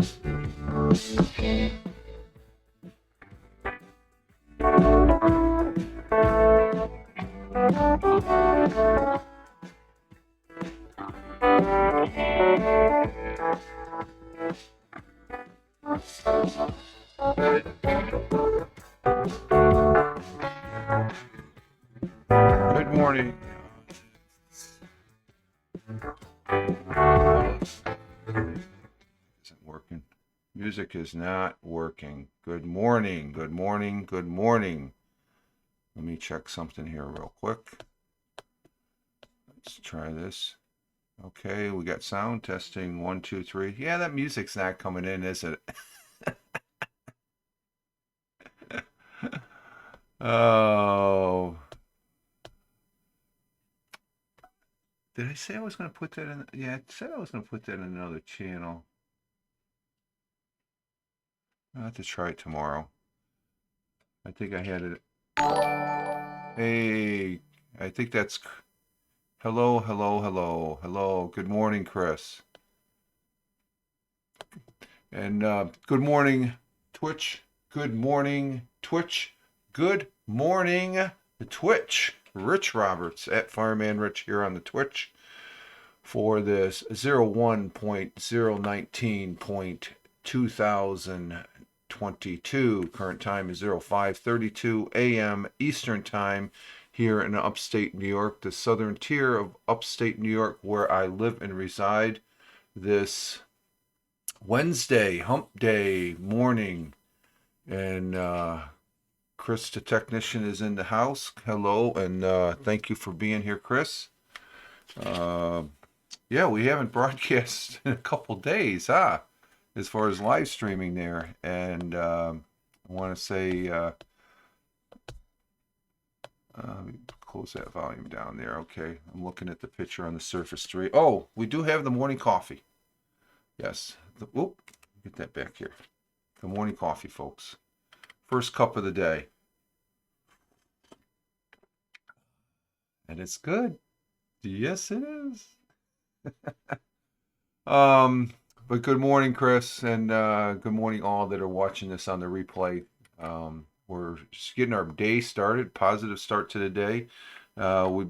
Good morning. Isn't working. Music is not working. Good morning. Good morning. Good morning. Let me check something here real quick. Let's try this. Okay, we got sound testing. 1, 2, 3. Yeah, that music's not coming in, is it? Oh. Did I say I was going to put that in? Yeah, I said I was going to put that in another channel. I'll have to try it tomorrow. I think I had it. Hey, I think that's hello, hello, hello, hello. Good morning, Chris. And good morning, Twitch. Good morning, Twitch. Good morning, Twitch. Rich Roberts at Fireman Rich here on the Twitch for this 01.019.2022. Current time is 05:32 a.m. Eastern Time here in upstate New York, the southern tier of upstate New York where I live and reside. This Wednesday, hump day morning, and Chris, the technician, is in the house. Hello, and thank you for being here, Chris. Yeah, we haven't broadcast in a couple days, huh? As far as live streaming there, and I want to say, close that volume down there. Okay, I'm looking at the picture on the Surface 3. Oh, we do have the morning coffee. Yes. Oop, get that back here. The morning coffee, folks. First cup of the day. And it's good. Yes, it is. But good morning, Chris, and good morning all that are watching this on the replay. We're just getting our day started. Positive start to the day. We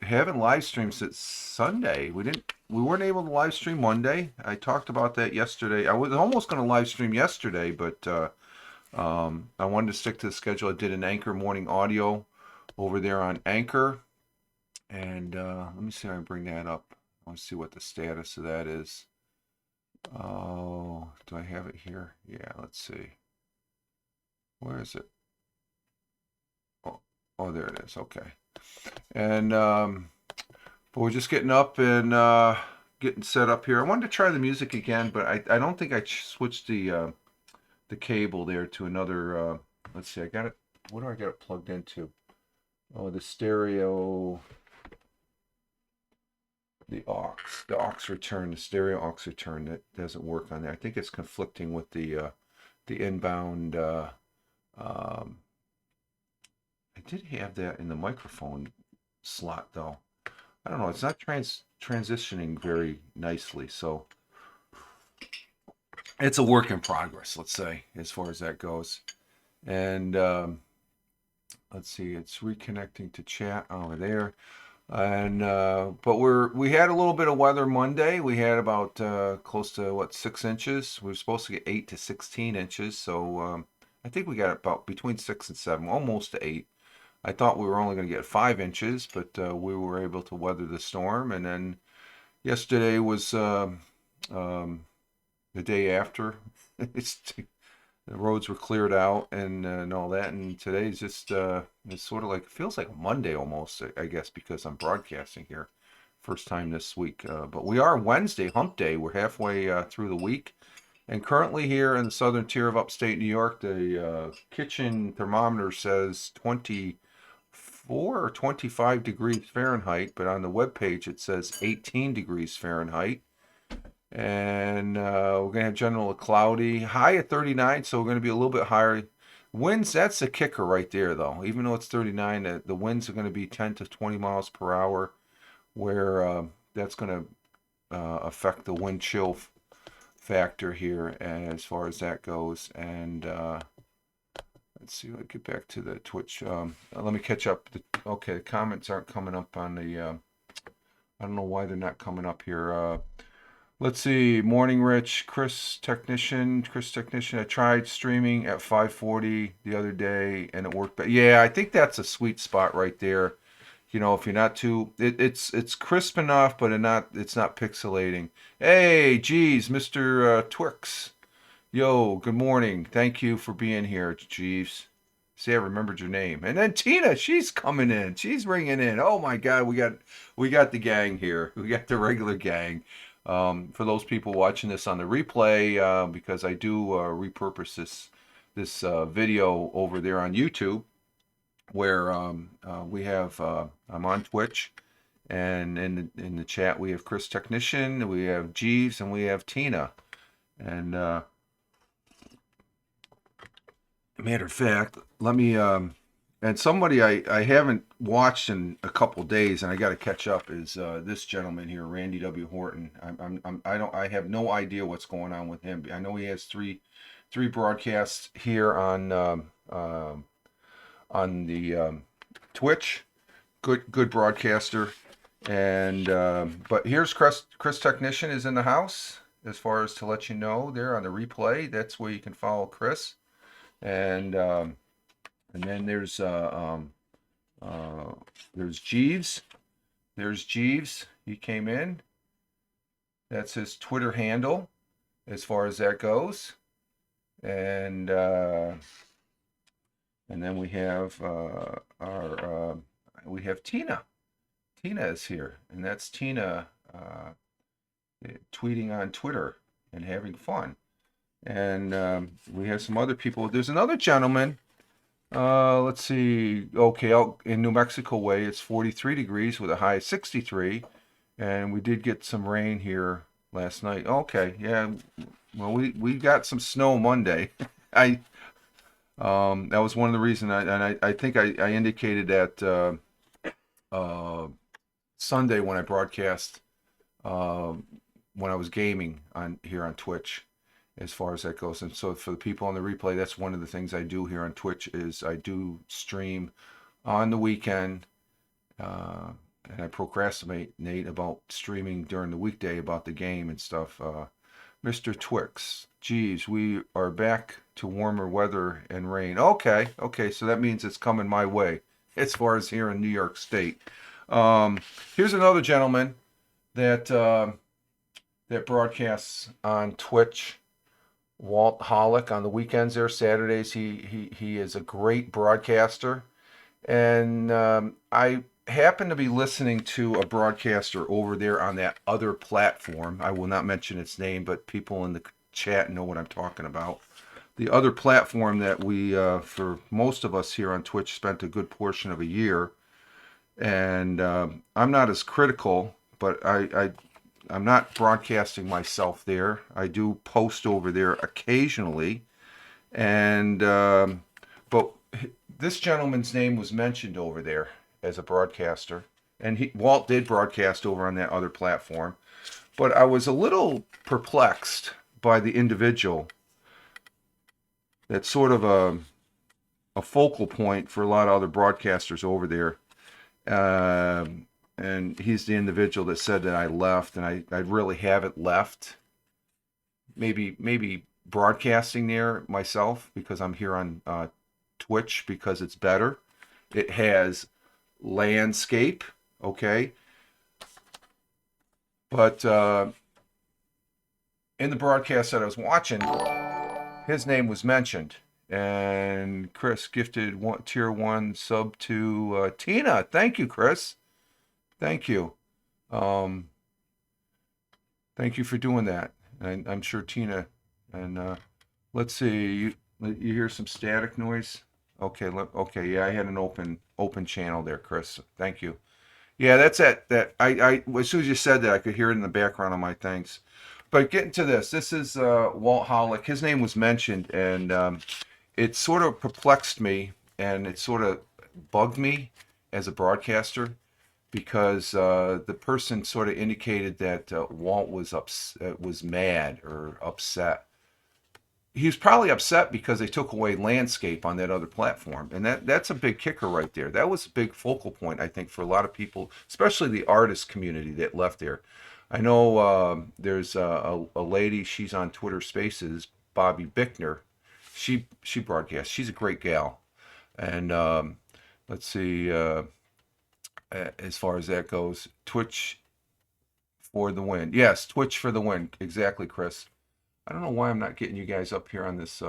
haven't live streamed since Sunday. We weren't able to live stream Monday. I talked about that yesterday. I was almost going to live stream yesterday, but I wanted to stick to the schedule. I did an Anchor morning audio over there on Anchor. And let me see if I can bring that up. I want to see what the status of that is. Oh, do I have it here? Yeah, let's see. Where is it? Oh, there it is. Okay. And but we're just getting up and getting set up here. I wanted to try the music again, but I don't think I switched the cable there to another. Let's see. I got it. What do I got it plugged into? Oh, the stereo. The aux return, the stereo aux return, that doesn't work on there. I think it's conflicting with the inbound. I did have that in the microphone slot though. I don't know. It's not transitioning very nicely, so it's a work in progress. Let's say as far as that goes. And let's see, it's reconnecting to chat over there. And but we had a little bit of weather Monday. We had about close to 6 inches. We were supposed to get 8 to 16 inches, so I think we got about between 6 and 7, almost to 8. I thought we were only going to get 5 inches, but we were able to weather the storm. And then yesterday was the day after. It's the roads were cleared out and all that. And today's just it's sort of like feels like Monday almost, I guess, because I'm broadcasting here first time this week. But we are Wednesday, hump day. We're halfway through the week, and currently here in the southern tier of upstate New York, the kitchen thermometer says 24 or 25 degrees Fahrenheit, but on the webpage it says 18 degrees Fahrenheit. And we're going to have general cloudy, high at 39, so we're going to be a little bit higher. Winds, that's the kicker right there, though. Even though it's 39, the winds are going to be 10 to 20 miles per hour, where that's going to affect the wind chill factor here as far as that goes. And let's see. Let's get back to the Twitch. Let me catch up. Okay, the comments aren't coming up on the. I don't know why they're not coming up here. Let's see. Morning, Rich. Chris Technician. I tried streaming at 5:40 the other day, and it worked. But yeah, I think that's a sweet spot right there. You know, if you're not too, it's crisp enough, but it's not pixelating. Hey, geez, Mr. Twix. Yo, good morning. Thank you for being here, Jeeves. See, I remembered your name. And then Tina, she's coming in. She's ringing in. Oh my God, we got the gang here. We got the regular gang. For those people watching this on the replay, because I do repurpose this video over there on YouTube, where we have I'm on Twitch, and in the chat we have Chris Technician, we have Jeeves, and we have Tina. And matter of fact, let me and somebody I haven't watched in a couple days, and I got to catch up, is this gentleman here, Randy W. Horton. I have no idea what's going on with him. I know he has three broadcasts here on the Twitch. Good broadcaster. And but here's Chris Technician is in the house. As far as to let you know, there on the replay, that's where you can follow Chris. And then there's Jeeves. There's Jeeves. He came in. That's his Twitter handle, as far as that goes. And then we have we have Tina. Tina is here, and that's Tina tweeting on Twitter and having fun. And we have some other people. There's another gentleman. Let's see. Okay, out in New Mexico way, it's 43 degrees with a high of 63, and we did get some rain here last night. Okay, yeah. Well, we got some snow Monday. That was one of the reasons. I think I indicated that Sunday when I broadcast when I was gaming here on Twitch, as far as that goes. And so for the people on the replay, that's one of the things I do here on Twitch, is I do stream on the weekend, and I procrastinate about streaming during the weekday about the game and stuff. Mr. Twix, geez, we are back to warmer weather and rain. Okay, so that means it's coming my way as far as here in New York State. Here's another gentleman that that broadcasts on Twitch. Walt Hollick on the weekends there, Saturdays. He is a great broadcaster, and I happen to be listening to a broadcaster over there on that other platform. I will not mention its name, but people in the chat know what I'm talking about. The other platform that we, for most of us here on Twitch, spent a good portion of a year, and I'm not as critical, but I'm not broadcasting myself there. I do post over there occasionally, and but this gentleman's name was mentioned over there as a broadcaster, and Walt did broadcast over on that other platform. But I was a little perplexed by the individual that's sort of a focal point for a lot of other broadcasters over there. And he's the individual that said that I left, and I really haven't left. Maybe broadcasting there myself, because I'm here on Twitch because it's better. It has landscape, okay? But in the broadcast that I was watching, his name was mentioned. And Chris gifted tier 1 sub to Tina. Thank you, Chris. Thank you. Thank you for doing that. And I'm sure Tina, and let's see, you hear some static noise? Okay, okay, yeah, I had an open channel there, Chris. Thank you. Yeah, that's it. That I as soon as you said that, I could hear it in the background on my things. But getting to this is Walt Hollick. His name was mentioned, and it sort of perplexed me, and it sort of bugged me as a broadcaster, because the person sort of indicated that Walt was mad or upset. He was probably upset because they took away landscape on that other platform, and that's a big kicker right there. That was a big focal point, I think, for a lot of people, especially the artist community that left there. I know there's a lady. She's on Twitter Spaces, Bobby Bickner. She broadcasts. She's a great gal, and let's see. As far as that goes, Twitch for the win. Yes, Twitch for the win. Exactly, Chris. I don't know why I'm not getting you guys up here on this.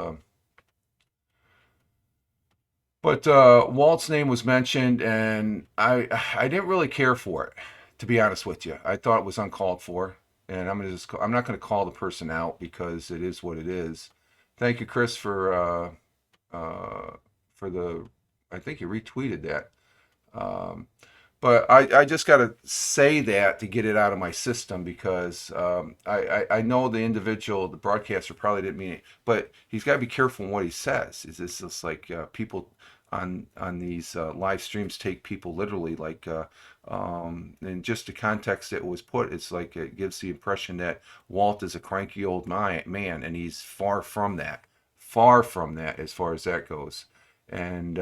But Walt's name was mentioned, and I didn't really care for it, to be honest with you. I thought it was uncalled for, and I'm not gonna call the person out because it is what it is. Thank you, Chris, for the. I think you retweeted that. Um, but I just got to say that to get it out of my system because I know the individual, the broadcaster probably didn't mean it, but he's got to be careful in what he says. Is this just like people on these live streams take people literally like and just the context it was put, it's like it gives the impression that Walt is a cranky old man, and he's far from that as far as that goes, and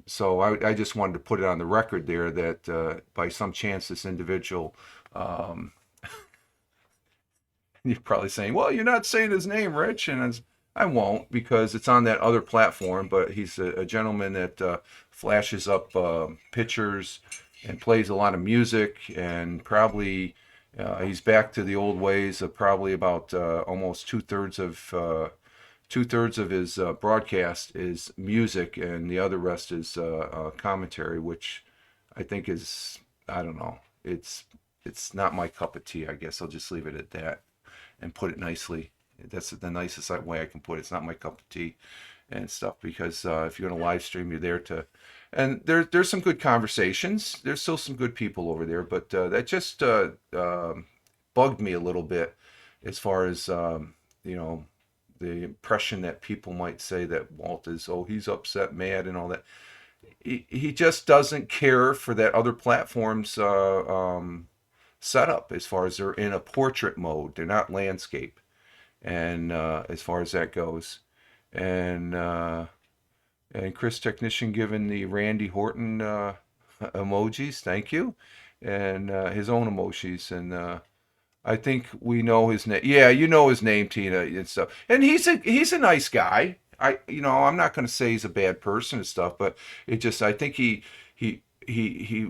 so I just wanted to put it on the record there that by some chance this individual, um, you're probably saying, well, you're not saying his name, Rich, and I won't because it's on that other platform. But he's a gentleman that flashes up pictures and plays a lot of music, and probably he's back to the old ways of probably about almost two-thirds of his broadcast is music, and the other rest is commentary, which I think is, I don't know, it's not my cup of tea. I guess I'll just leave it at that and put it nicely. That's the nicest way I can put it. It's not my cup of tea and stuff because if you're going to live stream, you're there to, and there's some good conversations. There's still some good people over there, but that just bugged me a little bit as far as you know the impression that people might say that Walt is, oh, he's upset, mad, and all that. He just doesn't care for that other platform's setup as far as they're in a portrait mode. They're not landscape, and as far as that goes, and Chris Technician giving the Randy Horton emojis, thank you, and his own emojis, and I think we know his name. Yeah, you know his name, Tina, and stuff. And he's a nice guy. I'm not going to say he's a bad person and stuff, but it just I think he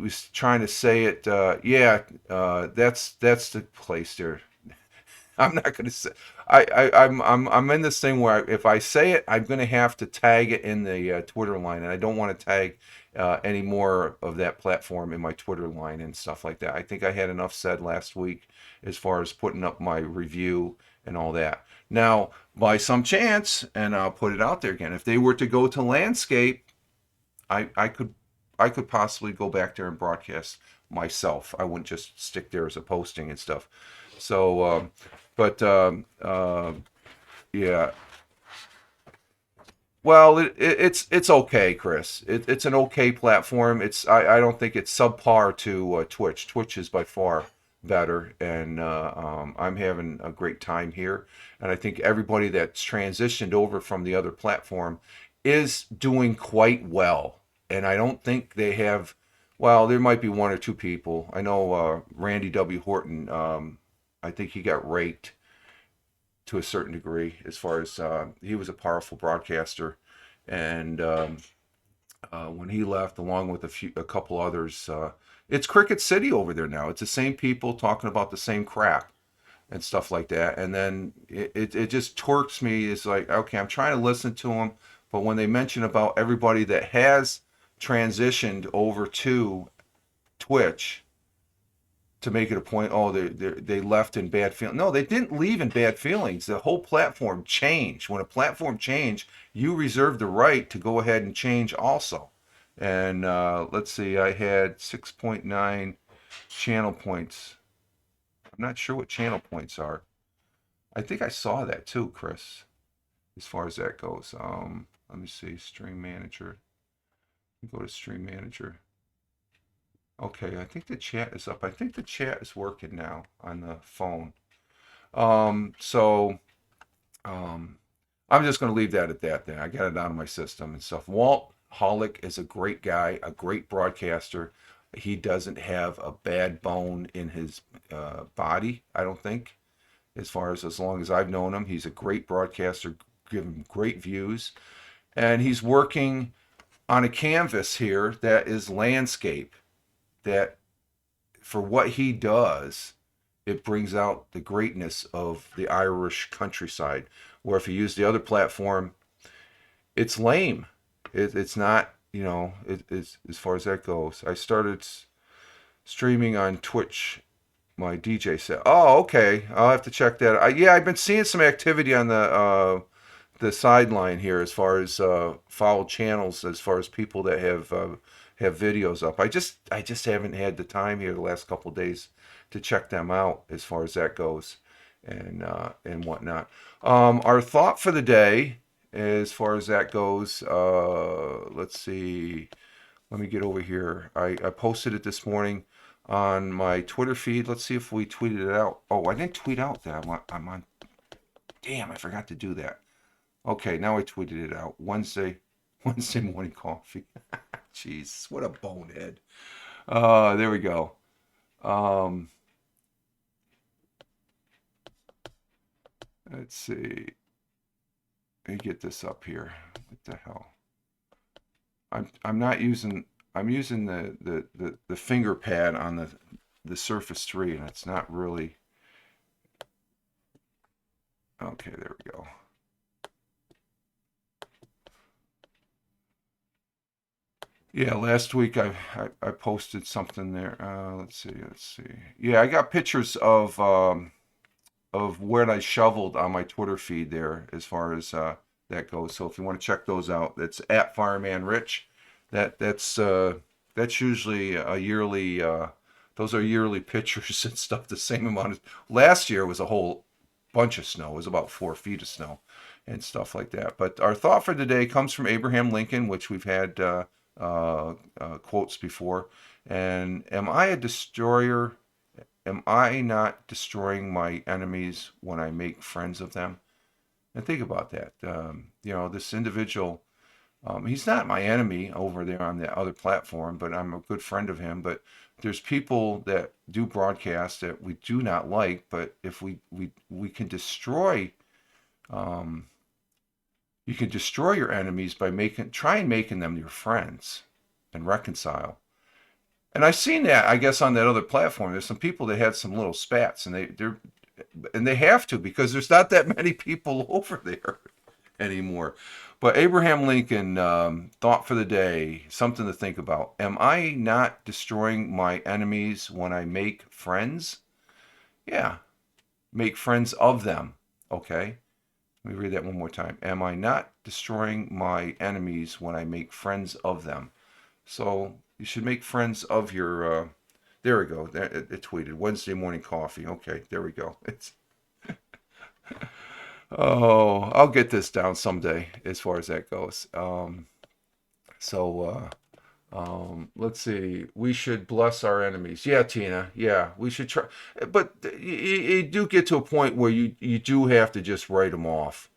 was trying to say it. Yeah, that's the place there. I'm not going to say. I'm in this thing where if I say it, I'm going to have to tag it in the Twitter line, and I don't want to tag any more of that platform in my Twitter line and stuff like that. I think I had enough said last week as far as putting up my review and all that. Now, by some chance, and I'll put it out there again, if they were to go to landscape, I could possibly go back there and broadcast myself. I wouldn't just stick there as a posting and stuff. So, but yeah. Well, it's okay, Chris. It's an okay platform. I don't think it's subpar to Twitch. Twitch is by far better, and I'm having a great time here. And I think everybody that's transitioned over from the other platform is doing quite well. And I don't think they have. Well, there might be one or two people. I know Randy W. Horton. I think he got raked to a certain degree as far as he was a powerful broadcaster, and when he left, along with a couple others, it's Cricket City over there now. It's the same people talking about the same crap and stuff like that. And then it just torques me. It's like, okay, I'm trying to listen to them, but when they mention about everybody that has transitioned over to Twitch, to make it a point, oh, they left in bad feelings. No, they didn't leave in bad feelings. The whole platform changed. When a platform changed, you reserve the right to go ahead and change also. And let's see, I had 6.9 channel points. I'm not sure what channel points are. I think I saw that too, Chris, as far as that goes. Let me see, Stream Manager. Go to Stream Manager. Okay, I think the chat is up. I think the chat is working now on the phone. So um, I'm just going to leave that at that. Then I got it out of my system and stuff. Walt Hollick is a great guy, a great broadcaster. He doesn't have a bad bone in his body, I don't think. As long as I've known him, he's a great broadcaster, giving great views, and he's working on a canvas here that is landscape. That for what he does, it brings out the greatness of the Irish countryside. Where if you use the other platform, it's lame. It's not, it's as far as that goes. I started streaming on Twitch, my DJ set. Oh, okay. I'll have to check that. Yeah, I've been seeing some activity on the sideline here as far as followed channels, as far as people that have videos up. I just haven't had the time here the last couple of days to check them out as far as that goes, and whatnot. Our thought for the day, as far as that goes, let's see. Let me get over here. I posted it this morning on my Twitter feed. Let's see if we tweeted it out. Oh, I didn't tweet out that I'm on. Damn, I forgot to do that. Okay, now I tweeted it out. Wednesday morning coffee. Jeez, what a bonehead. There we go. Um, let's see. Let me get this up here. What the hell? I'm not using. I'm using the finger pad on the Surface 3, and it's not really. Okay, there we go. Yeah, last week I posted something there. Let's see. Yeah, I got pictures of where I shoveled on my Twitter feed there as far as that goes. So if you want to check those out, it's at Fireman Rich. That's usually a yearly. Those are yearly pictures and stuff. The same amount of last year was a whole bunch of snow. It was about 4 feet of snow and stuff like that. But our thought for today comes from Abraham Lincoln, which we've had quotes before. And am I a destroyer? Am I not destroying my enemies when I make friends of them? And think about that. This individual, he's not my enemy over there on the other platform, but I'm a good friend of him. But there's people that do broadcast that we do not like, but if we can destroy, um, you can destroy your enemies by try and making them your friends and reconcile. And I've seen that, I guess, on that other platform. There's some people that had some little spats, and they have to because there's not that many people over there anymore. But Abraham Lincoln, thought for the day, something to think about. Am I not destroying my enemies when I make friends? Yeah, make friends of them. Okay, let me read that one more time. Am I not destroying my enemies when I make friends of them? So you should make friends of your. There we go. It tweeted Wednesday morning coffee. Okay, there we go. It's. Oh, I'll get this down someday as far as that goes. So let's see. We should bless our enemies. Yeah, Tina. Yeah, we should try. But you do get to a point where you do have to just write them off.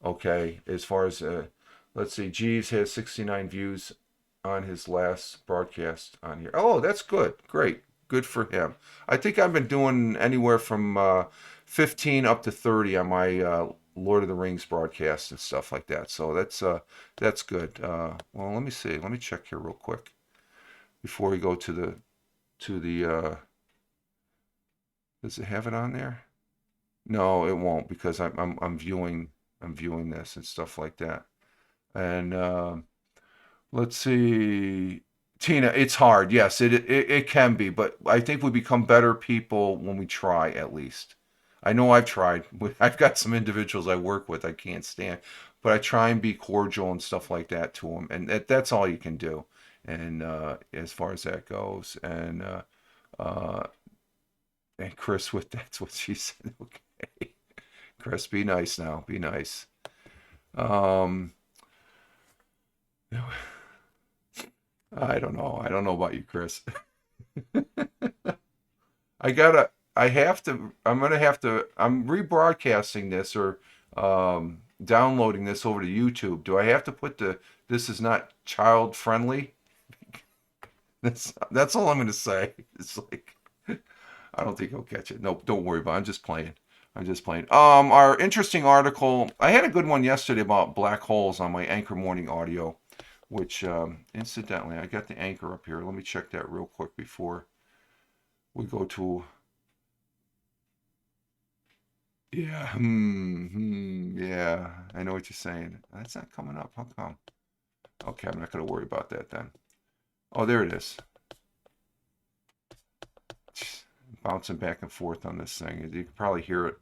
Okay, as far as let's see. Jeeves has 69 views on his last broadcast on here. Oh, that's good. Great. Good for him. I think I've been doing anywhere from 15 up to 30 on my Lord of the Rings broadcast and stuff like that. So that's good. Well, let me see. Let me check here real quick before we go to the. Does it have it on there? No, it won't because I'm viewing this and stuff like that. And let's see. Tina, it's hard. Yes, it can be, but I think we become better people when we try at least. I know I've tried. I've got some individuals I work with I can't stand, but I try and be cordial and stuff like that to them, and that's all you can do. And as far as that goes, uh, and Chris, with that's what she said. Okay, Chris, be nice now. Be nice. Um, I don't know. I don't know about you, Chris. I gotta. I have to. I'm gonna have to. I'm rebroadcasting this or downloading this over to YouTube. Do I have to put the "This is not child friendly"? That's all I'm gonna say. It's like I don't think he'll catch it. No, don't worry about it. I'm just playing. I'm just playing. Our interesting article. I had a good one yesterday about black holes on my Anchor Morning Audio, which incidentally, I got the Anchor up here. Let me check that real quick before we go to. Yeah, yeah. I know what you're saying. That's not coming up. How come? Okay, I'm not gonna worry about that then. Oh, there it is. Bouncing back and forth on this thing. You can probably hear it.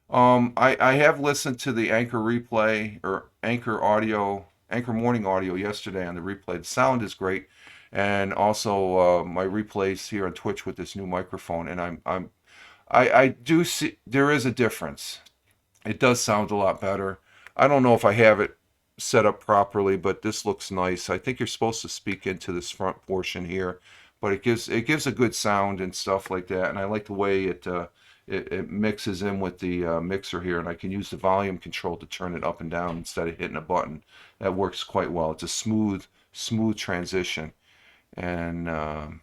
I have listened to the Anchor replay or Anchor audio, Anchor Morning Audio yesterday on the replay. The sound is great, and also my replays here on Twitch with this new microphone. And I do see there is a difference. It does sound a lot better. I don't know if I have it set up properly, but this looks nice. I think you're supposed to speak into this front portion here, but it gives a good sound and stuff like that. And I like the way it mixes in with the mixer here, and I can use the volume control to turn it up and down instead of hitting a button. That works quite well. It's a smooth transition. And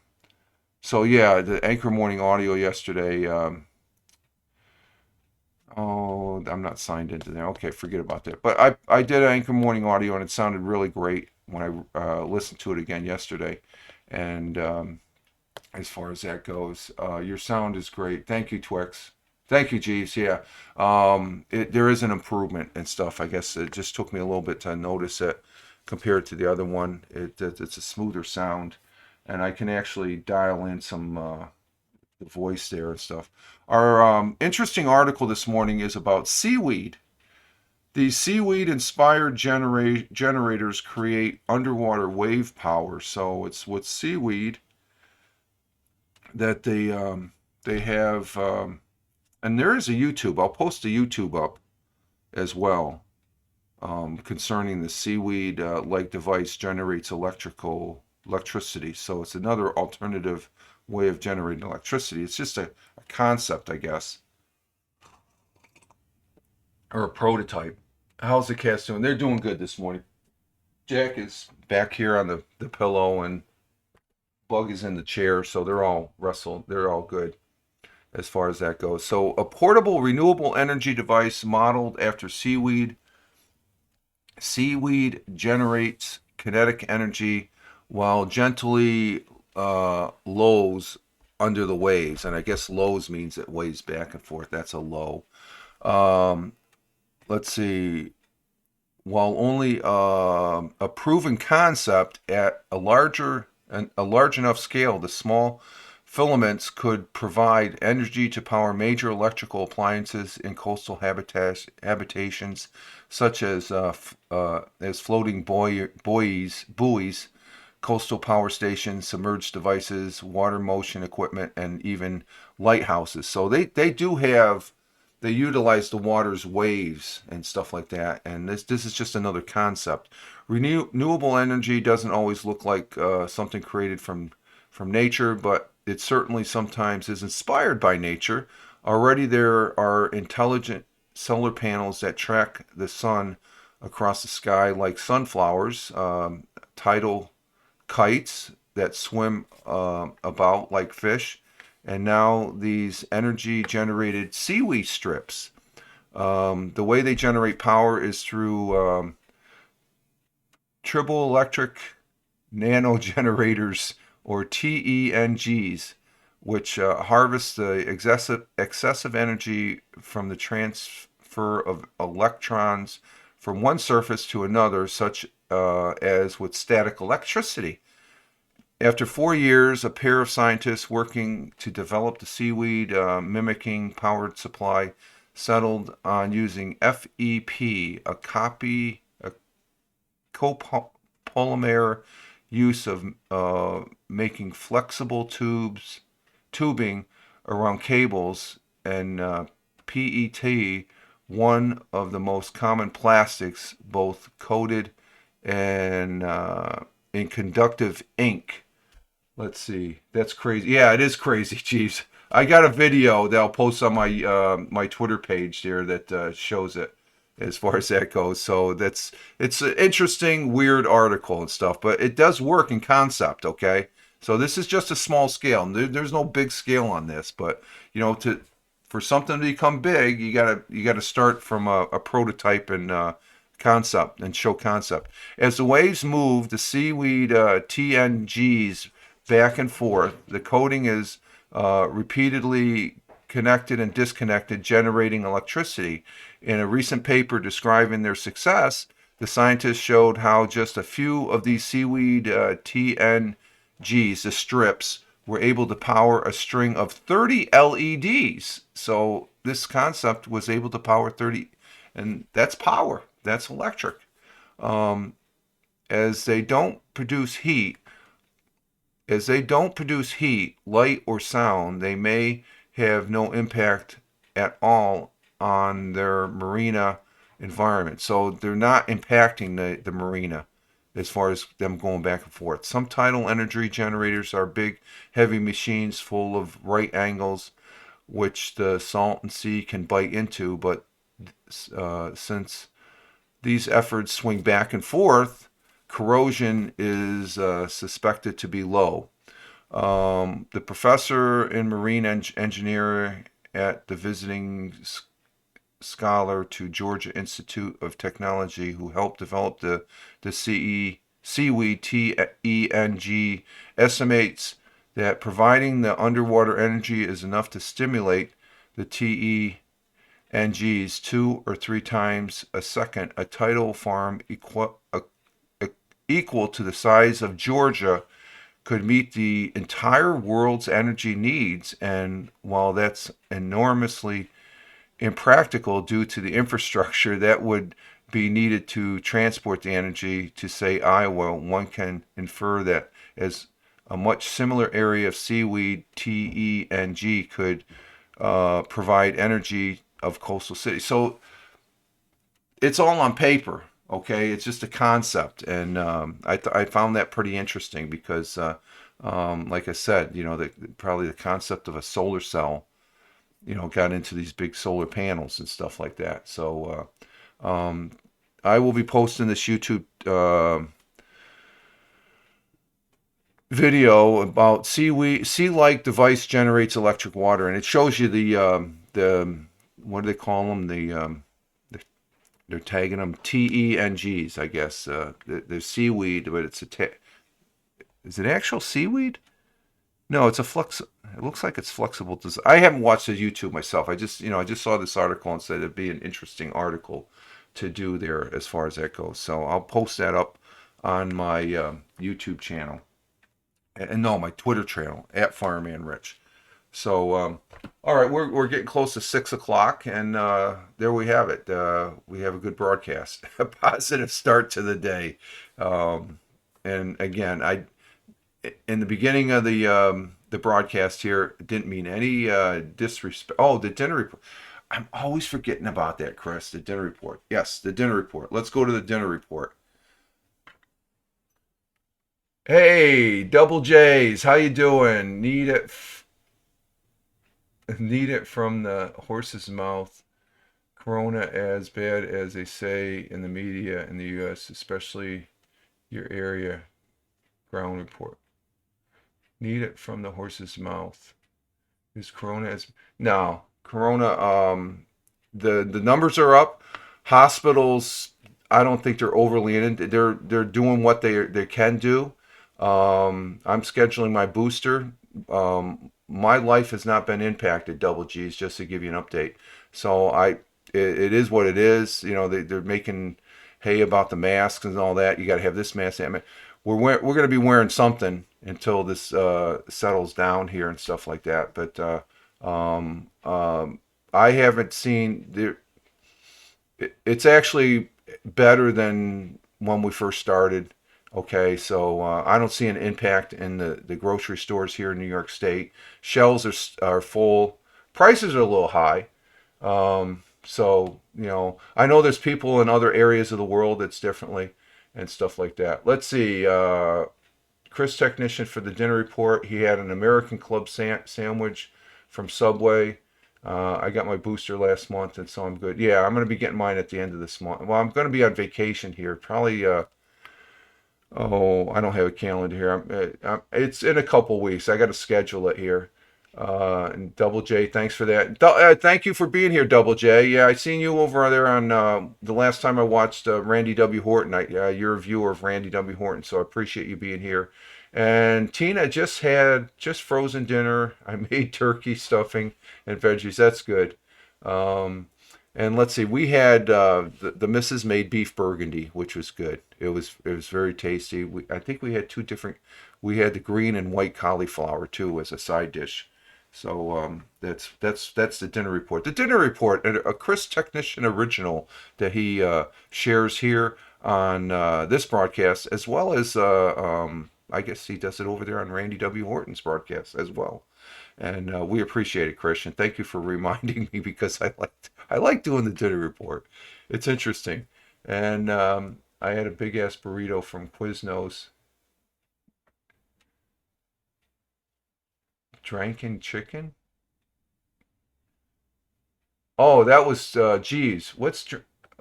so yeah, the Anchor Morning Audio yesterday. Oh, I'm not signed into there. Okay, forget about that. But I did Anchor Morning Audio, and it sounded really great when I listened to it again yesterday. And as far as that goes, your sound is great. Thank you, Twix. Thank you, Jeeves. Yeah, there is an improvement and stuff. I guess it just took me a little bit to notice it compared to the other one. It's a smoother sound, and I can actually dial in some the voice there and stuff. Our interesting article this morning is about seaweed. These seaweed inspired generators create underwater wave power. So it's with seaweed that they have, and there is a YouTube. I'll post a YouTube up as well concerning the seaweed like device generates electricity. So it's another alternative way of generating electricity. It's just a concept, I guess, or a prototype. How's the cats doing? They're doing good this morning. Jack is back here on the pillow, and Bug is in the chair, so they're all wrestled. They're all good as far as that goes. So, a portable renewable energy device modeled after seaweed. Seaweed generates kinetic energy while gently lows under the waves. And I guess lows means it waves back and forth. That's a low. Um, let's see. While only a proven concept at a large enough scale, the small filaments could provide energy to power major electrical appliances in coastal habitations, such as floating buoys, coastal power stations, submerged devices, water motion equipment, and even lighthouses. So they utilize the water's waves and stuff like that. And this is just another concept. Renewable energy doesn't always look like something created from nature, but it certainly sometimes is inspired by nature. Already there are intelligent solar panels that track the sun across the sky like sunflowers, tidal kites that swim about like fish, and now these energy generated seaweed strips. The way they generate power is through triboelectric nanogenerators, or TENGs, which harvest the excessive energy from the transfer of electrons from one surface to another, such as with static electricity. After 4 years, a pair of scientists working to develop the seaweed mimicking powered supply settled on using FEP, a copolymer use of making flexible tubing around cables, and PET, one of the most common plastics, both coated and in conductive ink. Let's see. That's crazy. Yeah, it is crazy, Chiefs. I got a video that I'll post on my Twitter page there that shows it as far as that goes. So it's an interesting, weird article and stuff, but it does work in concept. Okay, so this is just a small scale. There's no big scale on this, but to for something to become big, you gotta start from a prototype and concept and show concept. As the waves move, the seaweed TNGs back and forth. The coating is repeatedly connected and disconnected, generating electricity. In a recent paper describing their success, the scientists showed how just a few of these seaweed TNGs, the strips, were able to power a string of 30 LEDs. So this concept was able to power 30, and that's power. That's electric. Um, as they don't produce heat, light, or sound, they may have no impact at all on their marina environment. So they're not impacting the marina as far as them going back and forth. Some tidal energy generators are big, heavy machines full of right angles, which the salt and sea can bite into. But since these efforts swing back and forth, corrosion is suspected to be low. The professor in marine engineering at the visiting scholar to Georgia Institute of Technology, who helped develop the seaweed TENG, estimates that providing the underwater energy is enough to stimulate the TENGs 2 or 3 times a second. A tidal farm equal to the size of Georgia could meet the entire world's energy needs. And while that's enormously impractical due to the infrastructure that would be needed to transport the energy to, say, Iowa, one can infer that as a much similar area of seaweed TENG could provide energy of coastal cities. So it's all on paper. Okay, it's just a concept, and I found that pretty interesting because, like I said, probably the concept of a solar cell, got into these big solar panels and stuff like that. So I will be posting this YouTube video about sea-like device generates electric water, and it shows you the what do they call them, they're tagging them TENGs, I guess. They're seaweed, but is it actual seaweed? No, it's a flex. It looks like it's flexible. I haven't watched the YouTube myself. I just saw this article and said it'd be an interesting article to do there as far as that goes. So I'll post that up on my YouTube channel, and no, my Twitter channel at Fireman Rich. So, all right, we're getting close to 6 o'clock, and there we have it. We have a good broadcast, a positive start to the day. And again, in the beginning of the broadcast here, didn't mean any disrespect. Oh, the dinner report. I'm always forgetting about that, Chris. The dinner report. Yes, the dinner report. Let's go to the dinner report. Hey, Double J's, how you doing? Need it from the horse's mouth. Corona as bad as they say in the media in the U.S., especially your area. Ground report. Need it from the horse's mouth. Is Corona as no Corona? The numbers are up. Hospitals, I don't think they're overly in it. They're doing what they can do. I'm scheduling my booster. My life has not been impacted, Double G's, just to give you an update. So it is what it is. They're making hay about the masks and all that. You got to have this mask. That mask. We're going to be wearing something until this settles down here and stuff like that. But I haven't seen there. It's actually better than when we first started. Okay, so I don't see an impact in the grocery stores here in New York State. Shelves are full. Prices are a little high. So I know there's people in other areas of the world that's differently and stuff like that. Let's see. Chris Technician for the dinner report. He had an American Club sandwich from Subway. I got my booster last month, and so I'm good. Yeah, I'm going to be getting mine at the end of this month. Well, I'm going to be on vacation here. Probably, oh, I don't have a calendar here. It's in a couple weeks. I got to schedule it here. And Double J, thanks for that. Thank you for being here, Double J. Yeah, I seen you over there on the last time I watched Randy W. Horton. You're a viewer of Randy W. Horton, so I appreciate you being here. And Tina just had frozen dinner. I made turkey stuffing and veggies. That's good. Um, and let's see, we had the Mrs. made beef burgundy, which was good. It was very tasty. I think we had two different. We had the green and white cauliflower too as a side dish. So that's the dinner report. The dinner report, a Chris Technician original that he shares here on this broadcast, as well as I guess he does it over there on Randy W. Horton's broadcast as well. And we appreciate it, Christian. Thank you for reminding me because I like doing the dinner report. It's interesting. And I had a big ass burrito from Quiznos. Drankin chicken. Oh, that was geez.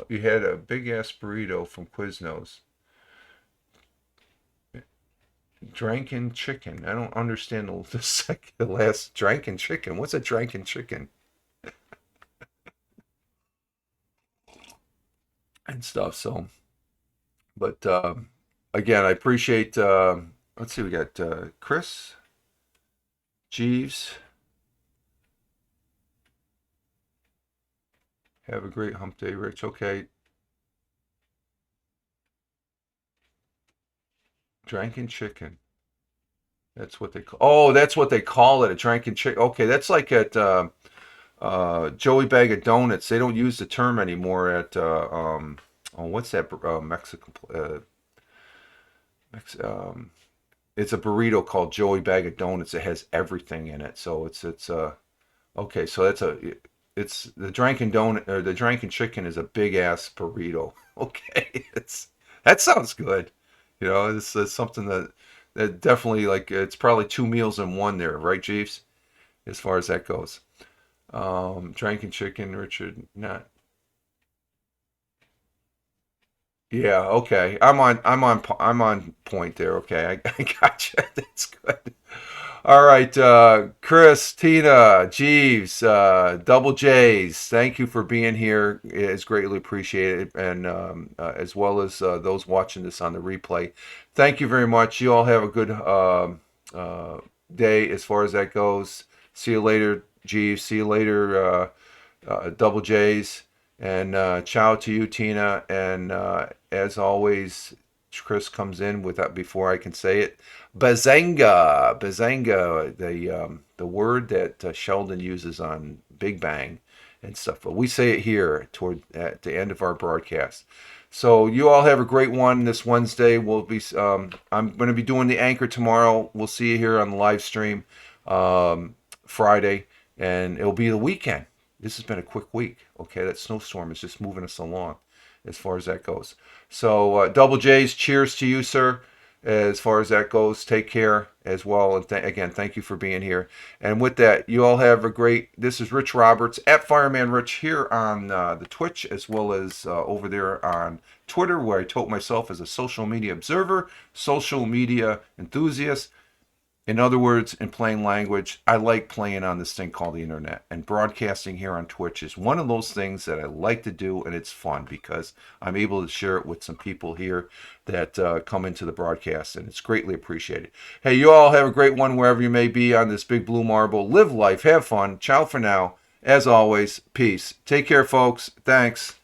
You had a big ass burrito from Quiznos. Drankin chicken. I don't understand the last drankin chicken. What's a drankin chicken and stuff? So, but again, I appreciate. Let's see, we got Chris Jeeves. Have a great hump day, Rich. Okay, drankin chicken. That's what they call. Oh, that's what they call it. A drankin chicken. Okay, that's like at Joey Bag of Donuts. They don't use the term anymore at oh, what's that Mexican Mex it's a burrito called Joey Bag of Donuts. It has everything in it. So it's okay, so it's the Drankin donut or the Drankin chicken is a big ass burrito. Okay. It's that sounds good. It's something that definitely like it's probably two meals in one there, right, Jeeves? As far as that goes. Drankin chicken, Richard, not. Yeah, okay. I'm on point there. Okay, I gotcha. That's good. All right, Chris, Tina, Jeeves, Double J's. Thank you for being here. It's greatly appreciated, and as well as those watching this on the replay. Thank you very much. You all have a good day as far as that goes. See you later, Jeeves. See you later, Double J's. And ciao to you, Tina. And as always, Chris comes in with that before I can say it. Bazanga, bazanga, the word that Sheldon uses on Big Bang and stuff. But we say it here toward at the end of our broadcast. So you all have a great one this Wednesday. I'm going to be doing the anchor tomorrow. We'll see you here on the live stream Friday, and it'll be the weekend. This has been a quick week. Okay, that snowstorm is just moving us along as far as that goes. So, Double J's, cheers to you, sir, as far as that goes. Take care as well. And again, thank you for being here. And with that, you all have a great. This is Rich Roberts at Fireman Rich here on the Twitch as well as over there on Twitter, where I tote myself as a social media observer, social media enthusiast. In other words, in plain language, I like playing on this thing called the internet. And broadcasting here on Twitch is one of those things that I like to do, and it's fun because I'm able to share it with some people here that come into the broadcast, and it's greatly appreciated. Hey, you all have a great one wherever you may be on this big blue marble. Live life, have fun. Ciao for now. As always, peace. Take care, folks. Thanks.